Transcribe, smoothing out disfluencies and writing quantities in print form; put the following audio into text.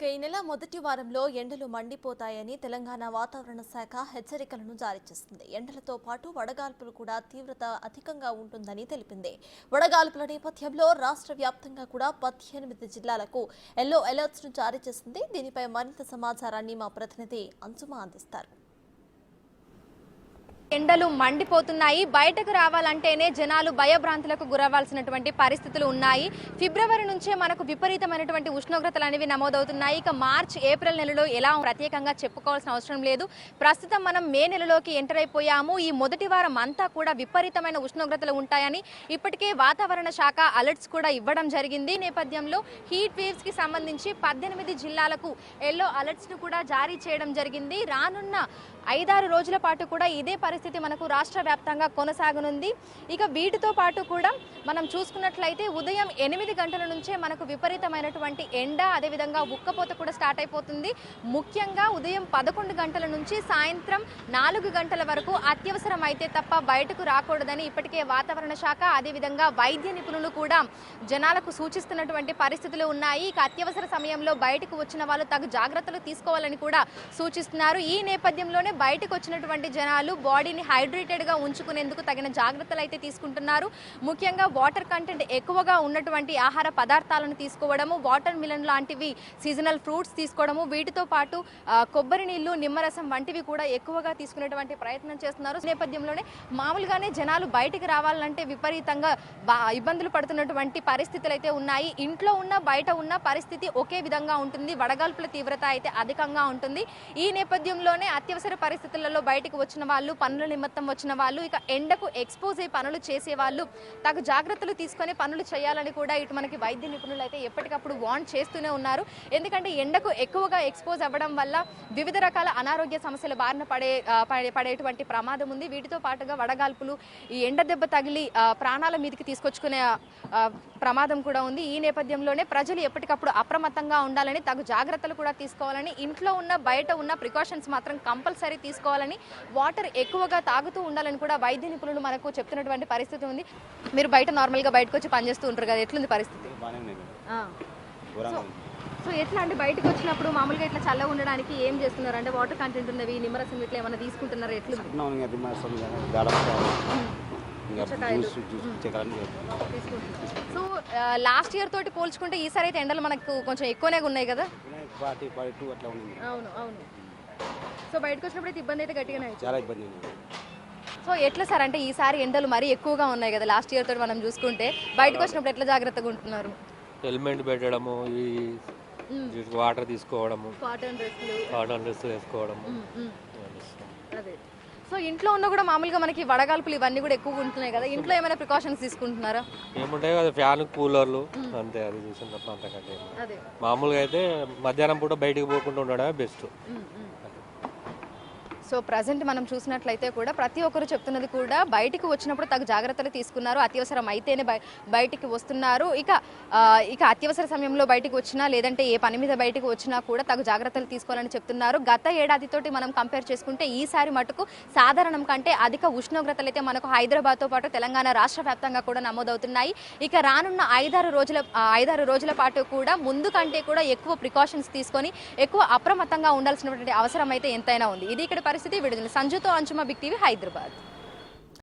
ఇక ఈ నెల మొదటి వారంలో ఎండలు మండిపోతాయని తెలంగాణ వాతావరణ శాఖ హెచ్చరికలను జారీ చేసింది. ఎండలతో పాటు వడగాల్పులు కూడా తీవ్రత అధికంగా ఉంటుందని తెలిపింది. వడగాల్పుల నేపథ్యంలో రాష్ట్ర వ్యాప్తంగా కూడా 18 జిల్లాలకు ఎల్లో అలర్ట్స్ ను జారీ చేసింది. దీనిపై మరింత సమాచారాన్ని మా ప్రతినిధి అంశుమా అందిస్తారు. ఎండలు మండిపోతున్నాయి. బయటకు రావాలంటేనే జనాలు భయభ్రాంతులకు గురవాల్సినటువంటి పరిస్థితులు ఉన్నాయి. ఫిబ్రవరి నుంచే మనకు విపరీతమైనటువంటి ఉష్ణోగ్రతలు అనేవి నమోదవుతున్నాయి. ఇక మార్చ్ ఏప్రిల్ నెలలో ఎలా ప్రత్యేకంగా చెప్పుకోవాల్సిన అవసరం లేదు. ప్రస్తుతం మనం మే నెలలోకి ఎంటర్ అయిపోయాము. ఈ మొదటి వారం అంతా కూడా విపరీతమైన ఉష్ణోగ్రతలు ఉంటాయని ఇప్పటికే వాతావరణ శాఖ అలర్ట్స్ కూడా ఇవ్వడం జరిగింది. ఈ నేపథ్యంలో హీట్ వేవ్స్ కి సంబంధించి 18 జిల్లాలకు ఎల్లో అలర్ట్స్ ను కూడా జారీ చేయడం జరిగింది. రానున్న 5-6 రోజుల పాటు కూడా ఇదే పరిస్థితి మనకు రాష్ట్ర వ్యాప్తంగా కొనసాగనుంది. ఇక వీటితో పాటు కూడా మనం చూసుకున్నట్లయితే ఉదయం 8 గంటల నుంచే మనకు విపరీతమైనటువంటి ఎండ, అదేవిధంగా ఉక్కపోత కూడా స్టార్ట్ అయిపోతుంది. ముఖ్యంగా ఉదయం 11 గంటల నుంచి సాయంత్రం 4 గంటల వరకు అత్యవసరం అయితే తప్ప బయటకు రాకూడదని ఇప్పటికే వాతావరణ శాఖ అదేవిధంగా వైద్య నిపుణులు కూడా జనాలకు సూచిస్తున్నటువంటి పరిస్థితులు ఉన్నాయి. ఇక అత్యవసర సమయంలో బయటకు వచ్చిన వాళ్ళు తగు జాగ్రత్తలు తీసుకోవాలని కూడా సూచిస్తున్నారు. ఈ నేపథ్యంలోనే బయటకు వచ్చినటువంటి జనాలు బాడీని హైడ్రేటెడ్ గా ఉంచుకునేందుకు తగిన జాగ్రత్తలు అయితే తీసుకుంటున్నారు. ముఖ్యంగా వాటర్ కంటెంట్ ఎక్కువగా ఉన్నటువంటి ఆహార పదార్థాలను తీసుకోవడము, వాటర్ మిలన్ లాంటివి సీజనల్ ఫ్రూట్స్ తీసుకోవడము, వీటితో పాటు కొబ్బరి నీళ్లు, నిమ్మరసం వంటివి కూడా ఎక్కువగా తీసుకునేటువంటి ప్రయత్నం చేస్తున్నారు. ఈ నేపథ్యంలోనే మామూలుగానే జనాలు బయటికి రావాలంటే విపరీతంగా ఇబ్బందులు పడుతున్నటువంటి పరిస్థితులు అయితే ఉన్నాయి. ఇంట్లో ఉన్న బయట ఉన్న పరిస్థితి ఒకే విధంగా ఉంటుంది. వడగాల్పుల తీవ్రత అయితే అధికంగా ఉంటుంది. ఈ నేపథ్యంలోనే అత్యవసర పరిస్థితులలో బయటకు వచ్చిన వాళ్ళు, పనుల నిమిత్తం వచ్చిన వాళ్ళు, ఇక ఎండకు ఎక్స్పోజ్ అయ్యి పనులు చేసే వాళ్ళు తగు జాగ్రత్తలు తీసుకొని పనులు చేయాలని కూడా ఇటు మనకి వైద్య నిపుణులు అయితే ఎప్పటికప్పుడు వార్న్ చేస్తూనే ఉన్నారు. ఎందుకంటే ఎండకు ఎక్కువగా ఎక్స్పోజ్ అవ్వడం వల్ల వివిధ రకాల అనారోగ్య సమస్యల బారిన పడేటువంటి ప్రమాదం ఉంది. వీటితో పాటుగా వడగాల్పులు, ఈ ఎండ దెబ్బ తగిలి ప్రాణాల మీదకి తీసుకొచ్చుకునే ప్రమాదం కూడా ఉంది. ఈ నేపథ్యంలోనే ప్రజలు ఎప్పటికప్పుడు అప్రమత్తంగా ఉండాలని, తగు జాగ్రత్తలు కూడా తీసుకోవాలని, ఇంట్లో ఉన్న బయట ఉన్న ప్రికాషన్స్ మాత్రం కంపల్సరీ తీసుకోవాలని, వాటర్ ఎక్కువగా తాగుతూ ఉండాలని కూడా వైద్య నిపుణులు మనకు చెప్తున్నటువంటి పరిస్థితి ఉంది. మీరు బయట నార్మల్గా బయటకు వచ్చి పనిచేస్తూ ఉంటారు కదా, ఎట్లుంది పరిస్థితి? సో ఎట్లా అంటే బయటకు వచ్చినప్పుడు మామూలుగా ఇట్లా చల్లగా ఉండడానికి ఏం చేస్తున్నారు? అంటే వాటర్ కంటెంట్ ఉన్నవి, నిమ్మరసం ఇట్లా ఏమైనా తీసుకుంటున్నారా? ఎట్లా? సో లాస్ట్ ఇయర్ తోటి పోల్చుకుంటే ఈసారి అయితే ఎండలు మనకు కొంచెం ఎక్కువనే ఉన్నాయి కదా? అవును అవును. సో బయటకు వచ్చినప్పుడు అయితే ఇబ్బంది అయితే గట్టిగానే చాలా ఇబ్బంది. సో ఎట్లా సార్, అంటే ఈసారి ఎండలు మరీ ఎక్కువగా ఉన్నాయి కదా లాస్ట్ ఇయర్ తోటి మనం చూసుకుంటే, బయటకు వచ్చినప్పుడు ఎట్లా జాగ్రత్తగా ఉంటున్నారు? హెల్మెట్ పెట్టడము, ఈ వాటర్ తీసుకోవడము, కాటన్ డ్రెస్ వేసుకోవడము. అదే. సో ఇంట్లో ఉన్న కూడా మామూలుగా మనకి వడగాల్పులు ఇవన్నీ కూడా ఎక్కువగా ఉంటున్నాయి కదా, ఇంట్లో ఏమైనా ప్రికాషన్స్ తీసుకుంటున్నారా? ఏముంటాయి కదా, ఫ్యాన్, కూలర్లు అంతే. అది చూసిన తప్ప అంతకంటే మామూలుగా అయితే మధ్యాహ్నం పూట బయటకు పోకుండా ఉండడమే బెస్ట్. సో ప్రజెంట్ మనం చూసినట్లయితే కూడా ప్రతి ఒక్కరు చెప్తున్నది కూడా బయటికి వచ్చినప్పుడు తగు జాగ్రత్తలు తీసుకున్నారు, అత్యవసరం అయితేనే బయటికి వస్తున్నారు. ఇక అత్యవసర సమయంలో బయటికి వచ్చినా లేదంటే ఏ పని మీద బయటకు వచ్చినా కూడా తగు జాగ్రత్తలు తీసుకోవాలని చెప్తున్నారు. గత ఏడాదితోటి మనం కంపేర్ చేసుకుంటే ఈసారి మటుకు సాధారణం కంటే అధిక ఉష్ణోగ్రతలు అయితే మనకు హైదరాబాద్తో పాటు తెలంగాణ రాష్ట్ర వ్యాప్తంగా కూడా నమోదవుతున్నాయి. ఇక రానున్న 5-6 రోజుల పాటు కూడా ముందు కంటే కూడా ఎక్కువ ప్రికాషన్స్ తీసుకొని ఎక్కువ అప్రమత్తంగా ఉండాల్సినటువంటి అవసరం అయితే ఎంతైనా ఉంది. ఇది ఇక్కడ పరిస్థితి. విడుదల సంజుతో అంచుమా, బిగ్ టీవీ, హైదరాబాద్.